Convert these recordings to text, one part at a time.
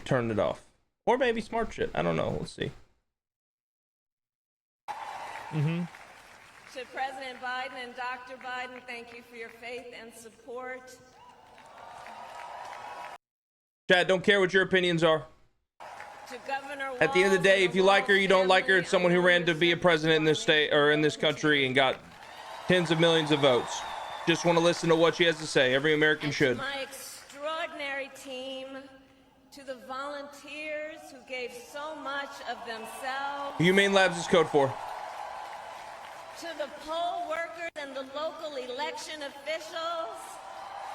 turn it off. Or maybe smart shit. I don't know. We'll see. To President Biden and Dr. Biden, thank you for your faith and support. Chad, don't care what your opinions are. To Governor At the end of the day, if you like her, you don't like her, it's someone who ran to be a president in this state or in this country and got tens of millions of votes. Just want to listen to what she has to say. Every American should. To my extraordinary team, to the volunteers who gave so much of themselves. Humane Labs is code for. To the poll workers and the local election officials.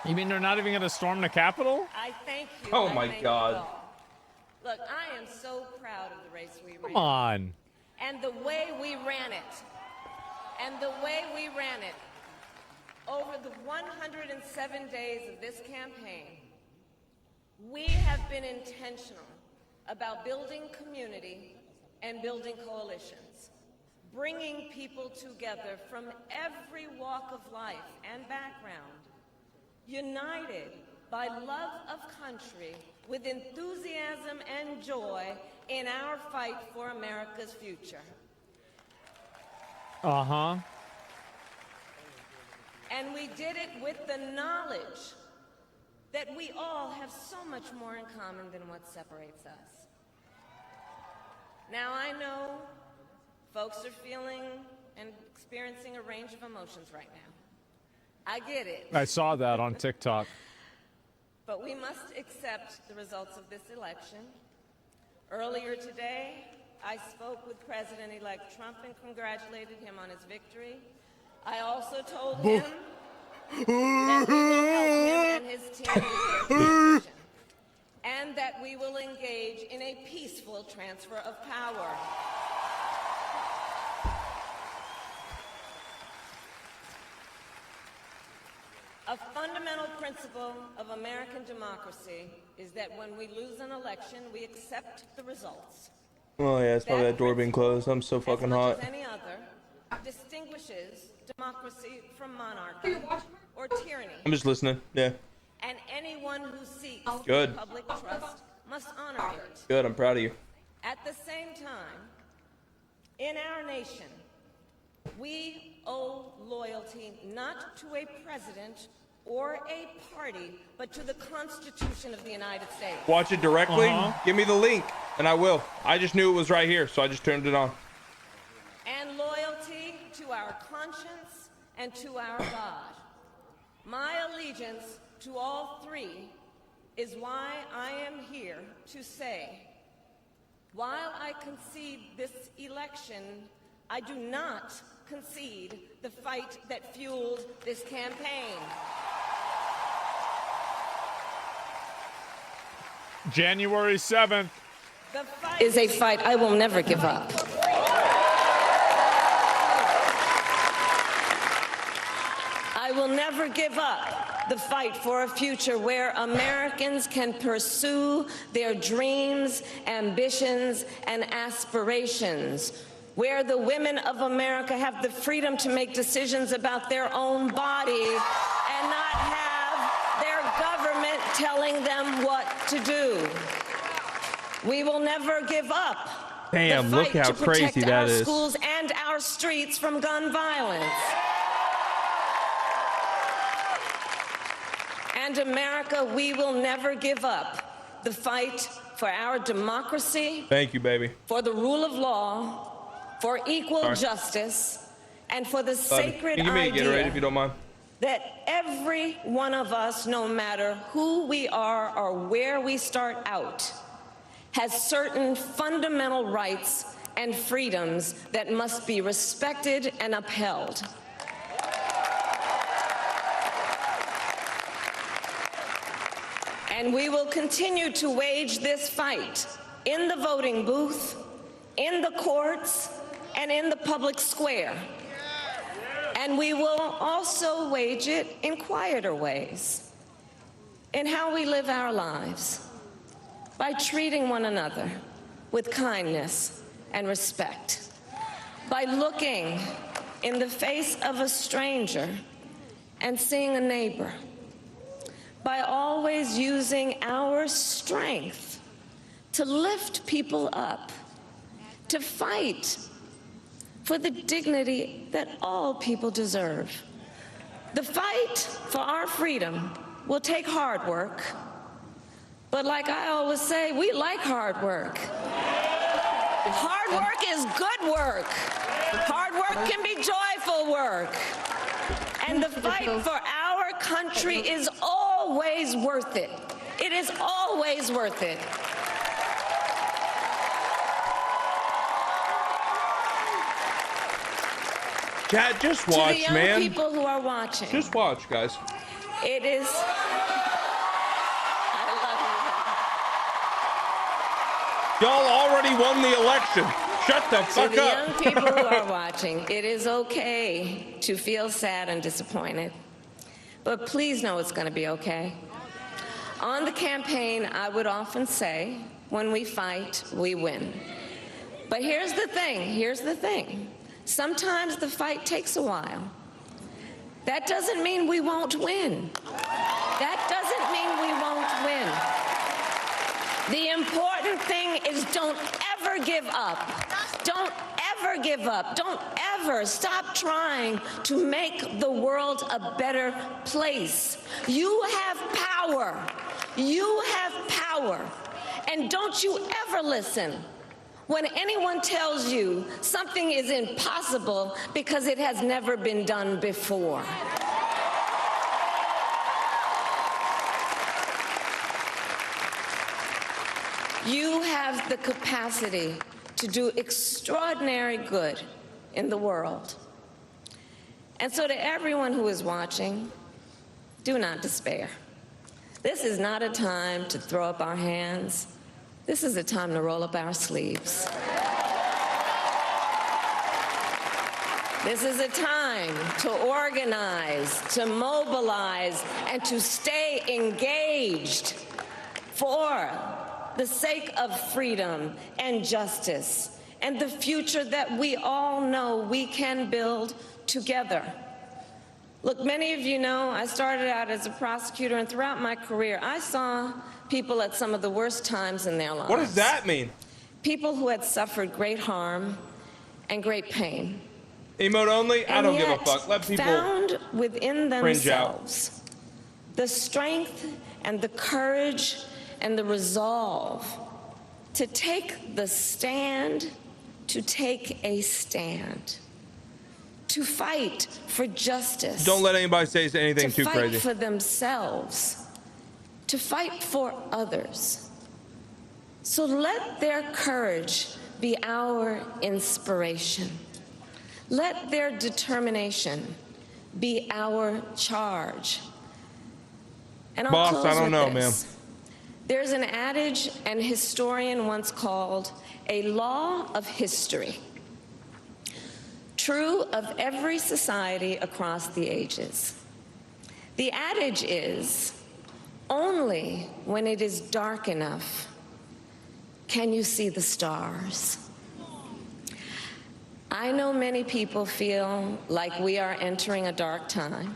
You mean they're not even going to storm the Capitol? I thank you. Oh my God. Look, I am so proud of the race we ran. Come on. And the way we ran it. And the way we ran it. Over the 107 days of this campaign, we have been intentional about building community and building coalitions, bringing people together from every walk of life and background, united by love of country with enthusiasm and joy in our fight for America's future. And we did it with the knowledge that we all have so much more in common than what separates us. Now, I know folks are feeling and experiencing a range of emotions right now. I get it. I saw that on TikTok. But we must accept the results of this election. Earlier today, I spoke with President-elect Trump and congratulated him on his victory. I also told him that we will help him and his team with their transition, and that we will engage in a peaceful transfer of power. A fundamental principle of American democracy is that when we lose an election, we accept the results. Oh yeah, it's probably that door being closed. I'm so fucking hot. As any other, distinguishes democracy from monarchy or tyranny. I'm just listening. Yeah. And anyone who seeks Good. public trust must honor it. Good. I'm proud of you. At the same time, in our nation, we owe loyalty not to a president or a party, but to the Constitution of the United States. Watch it directly. Give me the link, and I will. I just knew it was right here, so I just turned it on. And loyalty to our conscience and to our God. My allegiance to all three is why I am here to say, while I concede this election, I do not concede the fight that fueled this campaign. January 7th. The fight is a fight I will never give up. I will never give up the fight for a future where Americans can pursue their dreams, ambitions, and aspirations, where the women of America have the freedom to make decisions about their own body and not have their government telling them what to do. We will never give up. Damn, look how crazy that is. Our schools and our streets from gun violence. And America, we will never give up the fight for our democracy. Thank you, baby. For the rule of law, for equal justice, and for the sacred Can you give me a Gatorade if you don't mind? That every one of us, no matter who we are or where we start out, has certain fundamental rights and freedoms that must be respected and upheld. And we will continue to wage this fight in the voting booth, in the courts, and in the public square. And we will also wage it in quieter ways, in how we live our lives, by treating one another with kindness and respect, by looking in the face of a stranger and seeing a neighbor, by always using our strength to lift people up, to fight for the dignity that all people deserve. The fight for our freedom will take hard work, but like I always say, we like hard work. Hard work is good work. Hard work can be joyful work. And the fight for our country is always worth it. It is always worth it. Chat, just To the watch, young man. people who are watching, Just watch, guys. it is. I love you. Y'all already won the election. Shut the To fuck the up. young people who are watching, it is okay to feel sad and disappointed, but please know it's going to be okay. On the campaign, I would often say, when we fight, we win. But here's the thing. Sometimes the fight takes a while. That doesn't mean we won't win. That doesn't mean we won't win. The important thing is don't ever give up. Don't ever give up. Don't ever stop trying to make the world a better place. You have power. You have power. And don't you ever listen when anyone tells you something is impossible because it has never been done before. You have the capacity to do extraordinary good in the world. And so to everyone who is watching, do not despair. This is not a time to throw up our hands. This is a time to roll up our sleeves. This is a time to organize, to mobilize, and to stay engaged for the sake of freedom and justice and the future that we all know we can build together. Look, many of you know I started out as a prosecutor, and throughout my career, I saw people at some of the worst times in their lives. What does that mean? People who had suffered great harm and great pain. Emote only? I And don't give a yet fuck. Let people found within cringe out. themselves the strength and the courage and the resolve to take the stand, to take a stand, to fight for justice. Don't let anybody say anything too to crazy. fight for themselves, to fight for others. So let their courage be our inspiration. Let their determination be our charge. And I'll Boss, close I don't with know, this. There's an adage an historian once called a law of history, true of every society across the ages. The adage is, only when it is dark enough can you see the stars. I know many people feel like we are entering a dark time,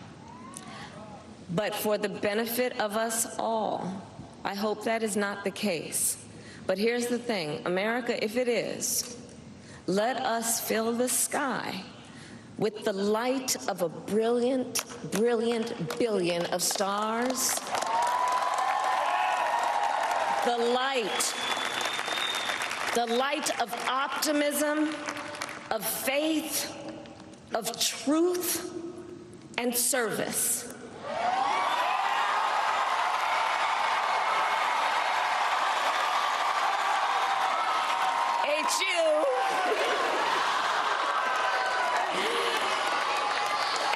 but for the benefit of us all, I hope that is not the case. But here's the thing, America, if it is, let us fill the sky with the light of a brilliant, brilliant billion of stars. The light of optimism, of faith, of truth, and service.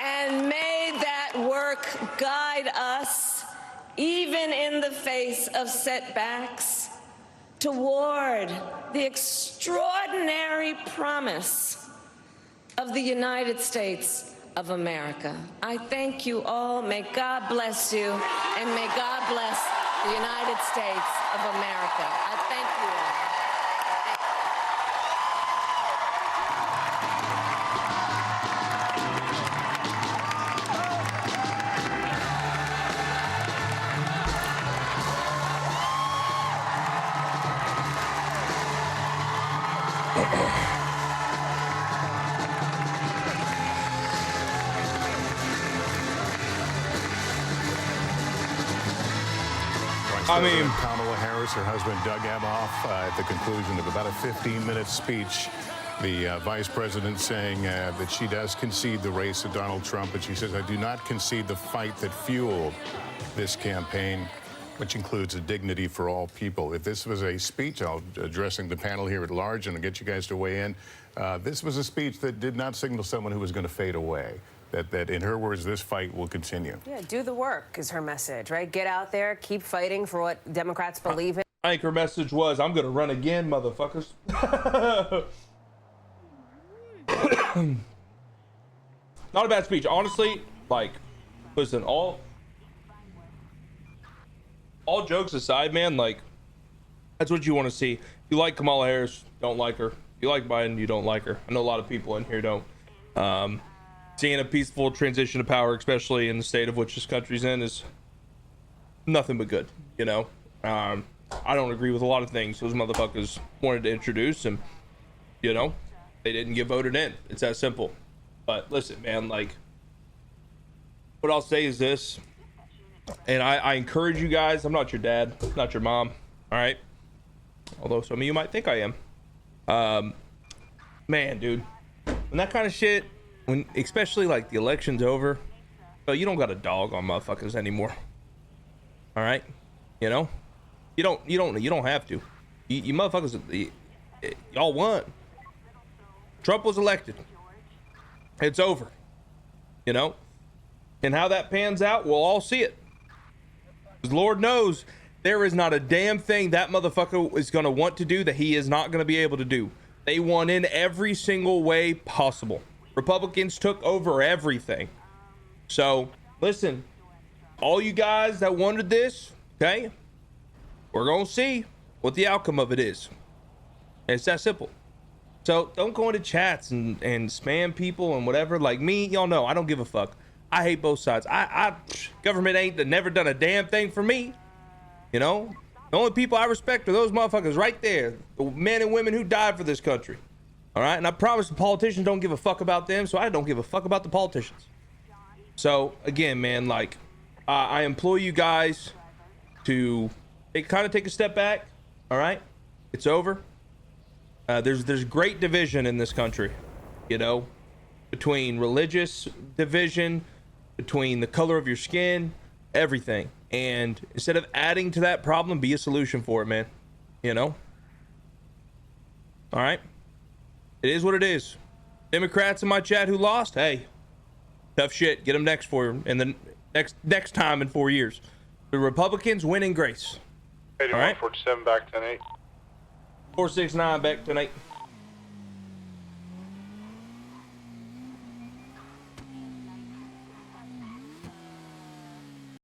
And may that work guide us, even in the face of setbacks, toward the extraordinary promise of the United States of America. I thank you all. May God bless you, and may God bless the United States of America. I thank you all. I mean, Kamala Harris, her husband Doug Emhoff, at the conclusion of about a 15-minute speech, the vice president saying that she does concede the race to Donald Trump, but she says, I do not concede the fight that fueled this campaign, which includes a dignity for all people. If this was a speech, I'll addressing the panel here at large and I'll get you guys to weigh in. This was a speech that did not signal someone who was going to fade away. That in her words, this fight will continue. Yeah, do the work is her message, right? Get out there, keep fighting for what Democrats believe in. I think her message was, I'm gonna run again, motherfuckers. Not a bad speech, honestly. Like, listen, all jokes aside, man, like, that's what you want to see. You like Kamala Harris, don't like her. You like Biden, you don't like her. I know a lot of people in here don't. Seeing a peaceful transition of power, especially in the state of which this country's in, is nothing but good, you know? I don't agree with a lot of things those motherfuckers wanted to introduce, and, you know, they didn't get voted in. It's that simple. But listen, man, like, what I'll say is this, and I encourage you guys, I'm not your dad, not your mom, all right? Although some of you might think I am. Man, dude, when that kind of shit, when especially like the election's over, so you don't got a dog on motherfuckers anymore. All right, you know, you don't have to. You motherfuckers, y'all won. Trump was elected. It's over. You know, and how that pans out, we'll all see it. Because Lord knows there is not a damn thing that motherfucker is gonna want to do that he is not gonna be able to do. They won in every single way possible. Republicans took over everything. So, listen, all you guys that wanted this, okay, we're going to see what the outcome of it is. It's that simple. So, don't go into chats and spam people and whatever. Like me, y'all know, I don't give a fuck. I hate both sides. Government ain't never done a damn thing for me. You know? The only people I respect are those motherfuckers right there. The men and women who died for this country. All right, and I promise the politicians don't give a fuck about them, so I don't give a fuck about the politicians. So again, man, like, I implore you guys to kind of take a step back. All right, it's over. There's great division in this country, you know, between religious division, between the color of your skin, everything. And instead of adding to that problem, be a solution for it, man. You know. All right. It is what it is. Democrats in my chat who lost, hey, tough shit. Get them next next time in 4 years. The Republicans win in grace. 8147 back 10-8. 469 back tonight.